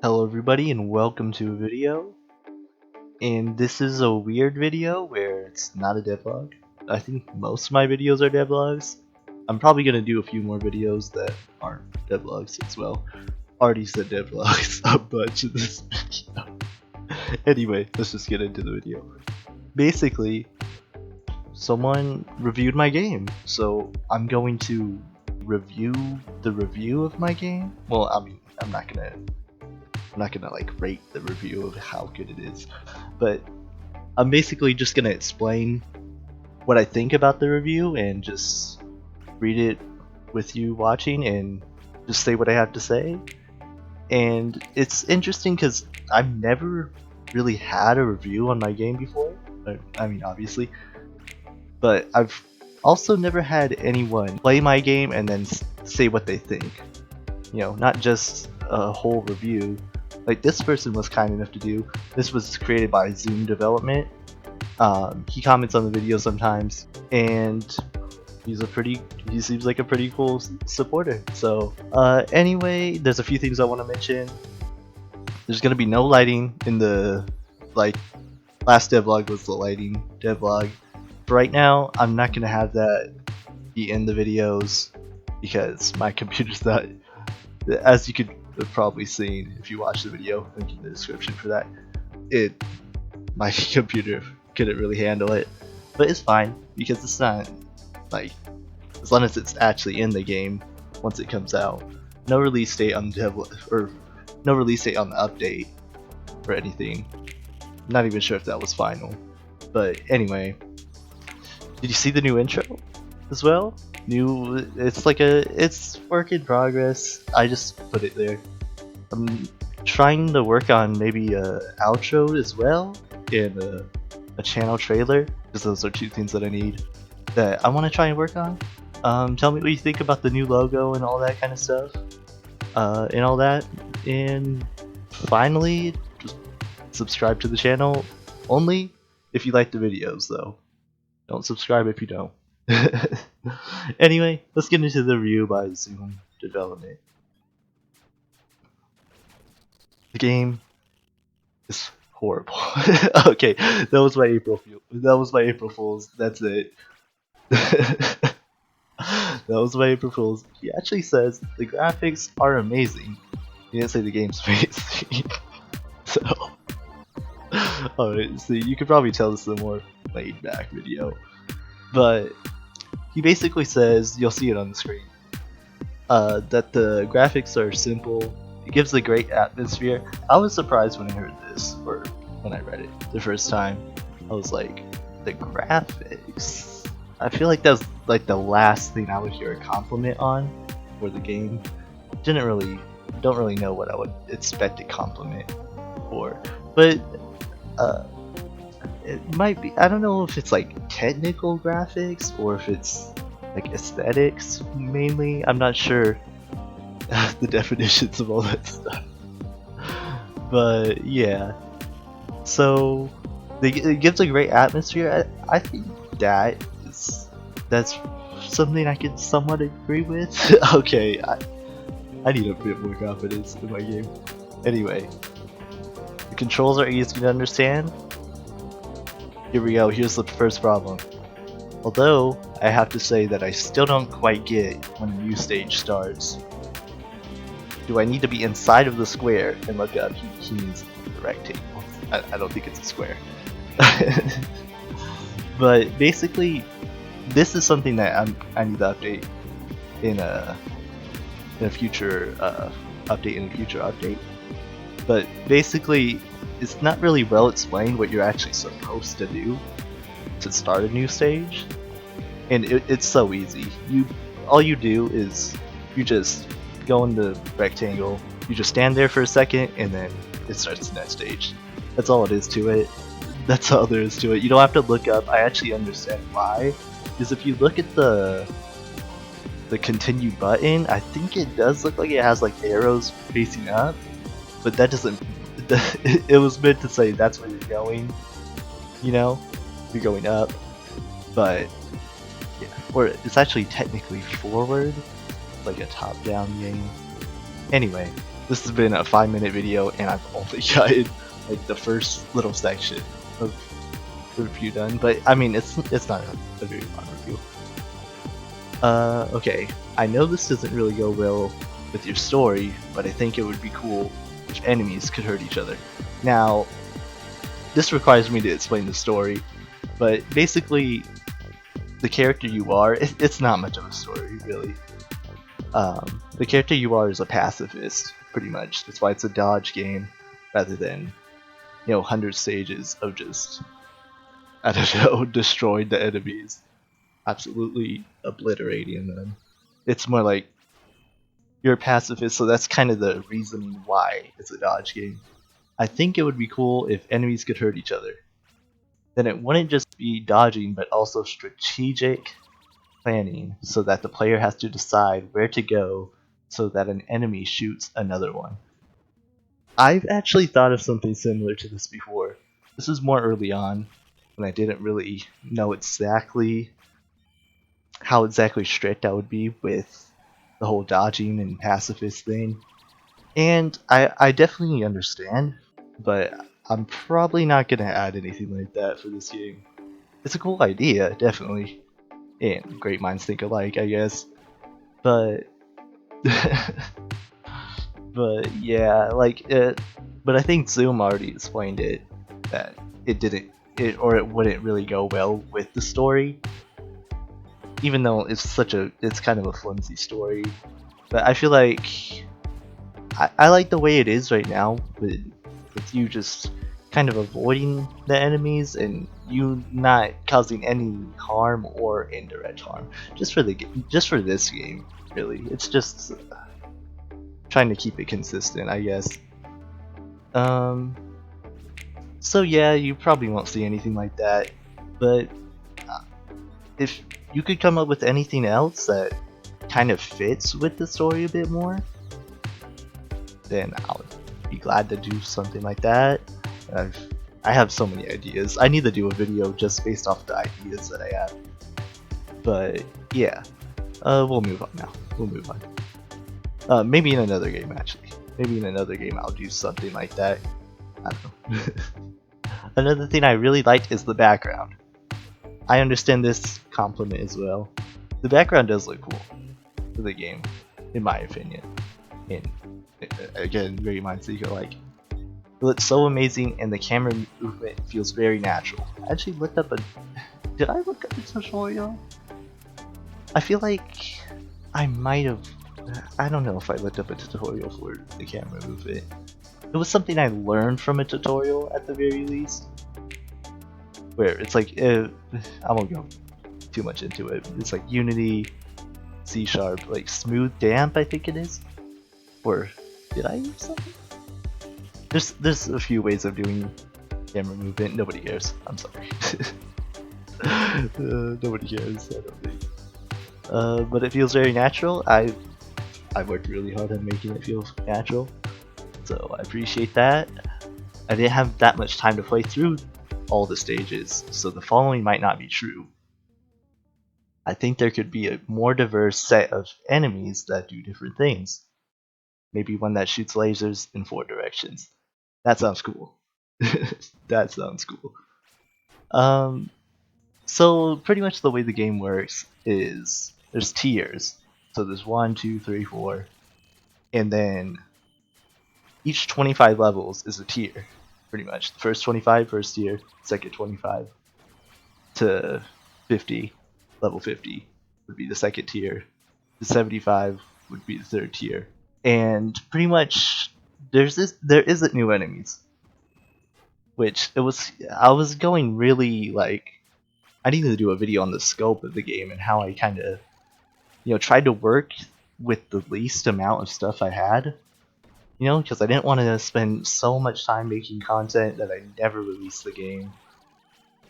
Hello everybody and welcome to a video. And this is a weird video where it's not a devlog. I think most of my videos are devlogs. I'm probably gonna do a few more videos that aren't devlogs as well. Already said devlogs a bunch in this video. Anyway, let's just get into the video. Basically, someone reviewed my game, so I'm going to review the review of my game. Well, I mean, I'm not gonna like rate the review of how good it is, but I'm basically just gonna explain what I think about the review and just read it with you watching and just say what I have to say. And it's interesting because I've never really had a review on my game before. I mean, obviously, but I've also never had anyone play my game and then say what they think. You know, not just a whole review like this person was kind enough to do. This was created by ZoomDevelopment. He comments on the videos sometimes, and he seems like a pretty cool supporter. So anyway, there's a few things I want to mention. There's gonna be no lighting in the last devlog was the lighting devlog. For right now, I'm not gonna have that be in the videos because my computer's not, as you could have probably seen if you watch the video, link in the description for that. My computer couldn't really handle it, but it's fine because it's not like, as long as it's actually in the game once it comes out. No release date on no release date on the update or anything. Not even sure if that was final, but anyway. Did you see the new intro as well? It's work in progress. I just put it there. I'm trying to work on maybe a outro as well and a channel trailer, because those are two things that I need that I want to try and work on. Tell me what you think about the new logo and all that kind of stuff, and all that. And finally, just subscribe to the channel only if you like the videos, though. Don't subscribe if you don't. Anyway, let's get into the review by ZoomDevelopment. The game is horrible. Okay, that was my April Fool's. That's it. That was my April Fool's. He actually says the graphics are amazing. He didn't say the game's amazing. So, alright, so you could probably tell this is a more laid back video. But he basically says, you'll see it on the screen, that the graphics are simple. It gives a great atmosphere. I was surprised when I heard this, or when I read it the first time. I was like, the graphics? I feel like that's like the last thing I would hear a compliment on for the game. Don't really know what I would expect a compliment for, but it might be, I don't know if it's like technical graphics or if it's like aesthetics mainly. I'm not sure the definitions of all that stuff. But yeah, so it gives a great atmosphere. I think that's something I could somewhat agree with. Okay, I need a bit more confidence in my game. Anyway, the controls are easy to understand. Here we go, here's the first problem. Although, I have to say that I still don't quite get when a new stage starts. Do I need to be inside of the square and look up? He means the rectangle. I don't think it's a square. But basically, this is something that I need to update in a future update. But basically, it's not really well explained what you're actually supposed to do to start a new stage, and it's so easy. All you do is you just go in the rectangle, you just stand there for a second, and then it starts the next stage. That's all it is to it. That's all there is to it. You don't have to look up. I actually understand why, because if you look at the continue button, I think it does look like it has like arrows facing up, but that doesn't. It was meant to say that's where you're going, you know, you're going up, but yeah, or it's actually technically forward, like a top-down game. Anyway, This has been a 5-minute video, and I've only gotten like the first little section of the review done. But I mean, it's not a very long review. Okay, I know this doesn't really go well with your story, but I think it would be cool if enemies could hurt each other. Now, this requires me to explain the story, but basically, the character you are, it's not much of a story, really. The character you are is a pacifist, pretty much. That's why it's a dodge game, rather than, 100 stages of just, I don't know, destroying the enemies. Absolutely obliterating them. It's more like, you're a pacifist, so that's kind of the reasoning why it's a dodge game. I think it would be cool if enemies could hurt each other. Then it wouldn't just be dodging, but also strategic planning, so that the player has to decide where to go so that an enemy shoots another one. I've actually thought of something similar to this before. This was more early on, when I didn't really know exactly how exactly strict I would be with the whole dodging and pacifist thing. And I definitely understand, but I'm probably not going to add anything like that for this game. It's a cool idea, definitely. And great minds think alike, I guess. But but yeah, but I think Zoom already explained it, that it wouldn't really go well with the story. Even though it's kind of a flimsy story. But I feel like I like the way it is right now, with you just kind of avoiding the enemies and you not causing any harm or indirect harm. Just for this game, really. It's just trying to keep it consistent, I guess. So yeah, you probably won't see anything like that, but if you could come up with anything else that kind of fits with the story a bit more, then I'll be glad to do something like that. I have so many ideas. I need to do a video just based off the ideas that I have. But yeah, we'll move on now. We'll move on. Maybe in another game, actually. Maybe in another game I'll do something like that. I don't know. Another thing I really liked is the background. I understand this compliment as well. The background does look cool for the game, in my opinion. And again, very mindseeker like. It looks so amazing, and the camera movement feels very natural. I actually looked up did I look up a tutorial? I feel like I might have. I don't know if I looked up a tutorial for the camera movement. It was something I learned from a tutorial at the very least. Where it's like, I won't go too much into it. It's like Unity, C#, like smooth damp, I think it is. Or did I use something? There's a few ways of doing camera movement. Nobody cares. I'm sorry. Nobody cares. I don't think. But it feels very natural. I worked really hard on making it feel natural, so I appreciate that. I didn't have that much time to play through all the stages, so the following might not be true. I think there could be a more diverse set of enemies that do different things. Maybe one that shoots lasers in 4 directions. That sounds cool. That sounds cool. So pretty much the way the game works is there's tiers. So there's 1, 2, 3, 4, and then each 25 levels is a tier. Pretty much the first 25 first tier, second 25 to 50, level 50 would be the second tier. The 75 would be the third tier. And pretty much there isn't new enemies, which I was going really like, I needed to do a video on the scope of the game and how I kind of tried to work with the least amount of stuff I had, because I didn't want to spend so much time making content that I never released the game,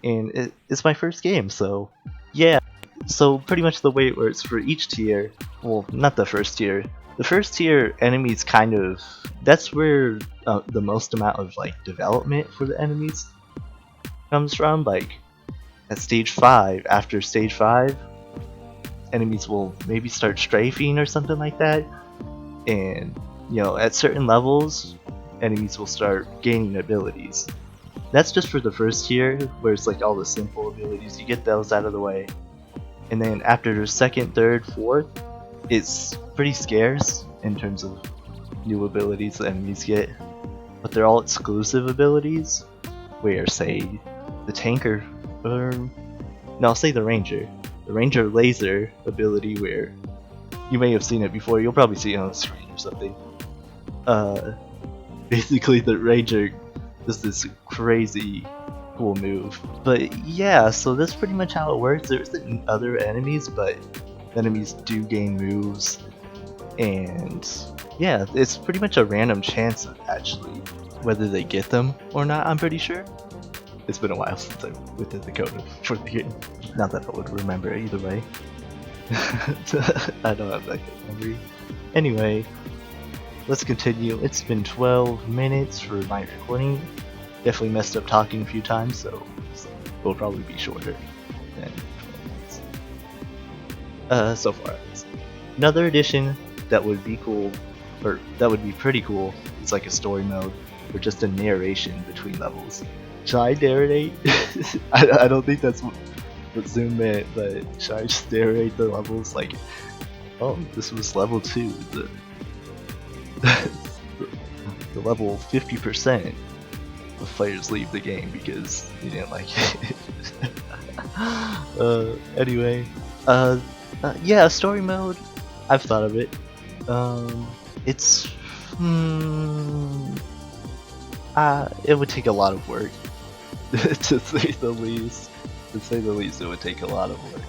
and it's my first game, so yeah. So pretty much the way it works for each tier, well, not the first tier. The first tier enemies that's where the most amount of development for the enemies comes from. Like at stage 5, after stage 5, enemies will maybe start strafing or something like that, and you know, at certain levels, enemies will start gaining abilities. That's just for the first tier, where it's like all the simple abilities. You get those out of the way, and then after the second, third, fourth, it's pretty scarce in terms of new abilities the enemies get. But they're all exclusive abilities, where say the tanker, no, I'll say the ranger. The ranger laser ability, where you may have seen it before. You'll probably see it on the screen or something. Basically the ranger does this crazy cool move. But yeah, so that's pretty much how it works. There isn't other enemies, but enemies do gain moves, and yeah, it's pretty much a random chance actually whether they get them or not. I'm pretty sure. It's been a while since I looked at the code for the game. Not that I would remember either way. I don't have that good memory. Anyway, let's continue. It's been 12 minutes for my recording. Definitely messed up talking a few times, so it'll probably be shorter than 12 minutes. So far, at least. Another addition that would be cool, or that would be pretty cool, is like a story mode, or just a narration between levels. Should I narrate? I don't think that's what Zoom meant, but should I just narrate the levels like, oh, this was level 2, the level 50% of players leave the game because you didn't like it. Anyway, yeah, story mode, I've thought of it. It's, it would take a lot of work, to say the least. To say the least, it would take a lot of work.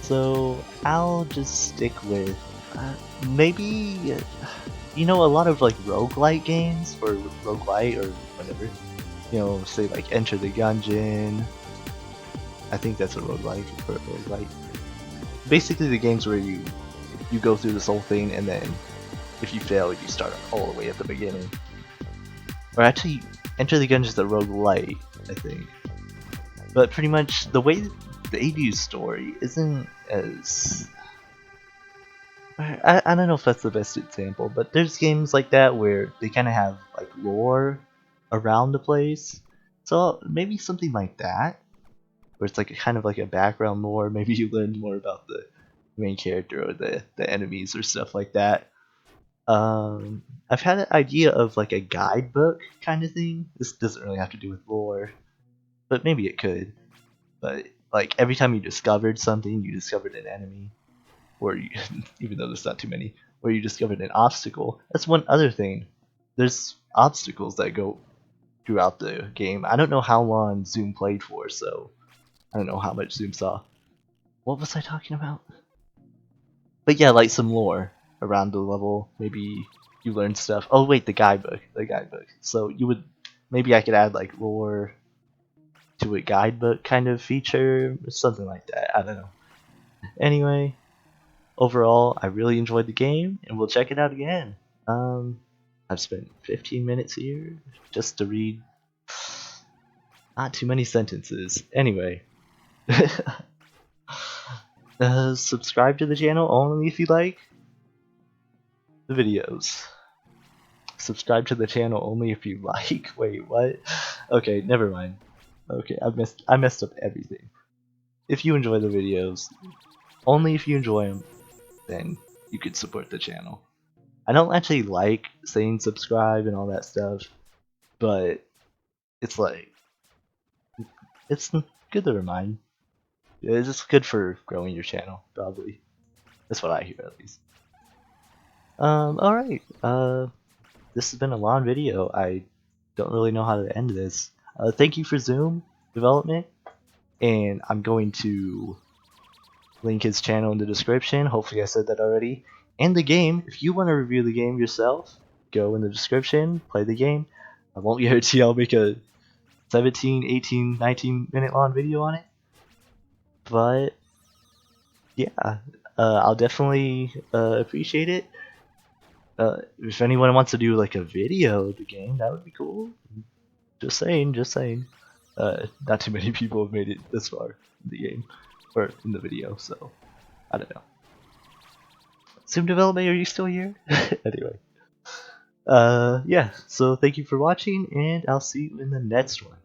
So I'll just stick with maybe, you know, a lot of like roguelite games, or roguelite, or whatever. You know, say like Enter the Gungeon. I think that's a roguelite, or a roguelite. Basically, the games where you go through this whole thing, and then if you fail, you start all the way at the beginning. Or actually, Enter the Gungeon is a roguelite, I think. But pretty much the way they do story isn't as... I don't know if that's the best example, but there's games like that where they kind of have like lore around the place. So maybe something like that, where it's like a kind of like a background lore. Maybe you learn more about the main character or the enemies or stuff like that. I've had an idea of like a guidebook kind of thing. This doesn't really have to do with lore, but maybe it could. But like every time you discovered something, you discovered an enemy, or you, even though there's not too many, or you discovered an obstacle. That's one other thing. There's obstacles that go throughout the game. I don't know how long Zoom played for, so I don't know how much Zoom saw. What was I talking about? But yeah, like some lore around the level. Maybe you learn stuff. Oh wait, the guidebook. The guidebook. So you would, maybe I could add like lore to a guidebook kind of feature, something like that. I don't know. Anyway, overall, I really enjoyed the game, and we'll check it out again. I've spent 15 minutes here just to read not too many sentences. Anyway, subscribe to the channel only if you like the videos. Subscribe to the channel only if you like. Wait, what? Okay, never mind. Okay, I messed up everything. If you enjoy the videos, only if you enjoy them, then you could support the channel. I don't actually like saying subscribe and all that stuff, but it's like, it's good to remind. It's just good for growing your channel, probably. That's what I hear, at least. Alright, this has been a long video. I don't really know how to end this. Thank you for ZoomDevelopment, and I'm going to link his channel in the description. Hopefully I said that already. And the game, if you want to review the game yourself, go in the description, play the game. I won't guarantee I'll make a 17, 18, 19 minute long video on it. But yeah, I'll definitely appreciate it. If anyone wants to do like a video of the game, that would be cool. Just saying, just saying. Not too many people have made it this far in the game, or in the video, so I don't know. ZoomDevelopment, are you still here? Anyway. Yeah, so thank you for watching, and I'll see you in the next one.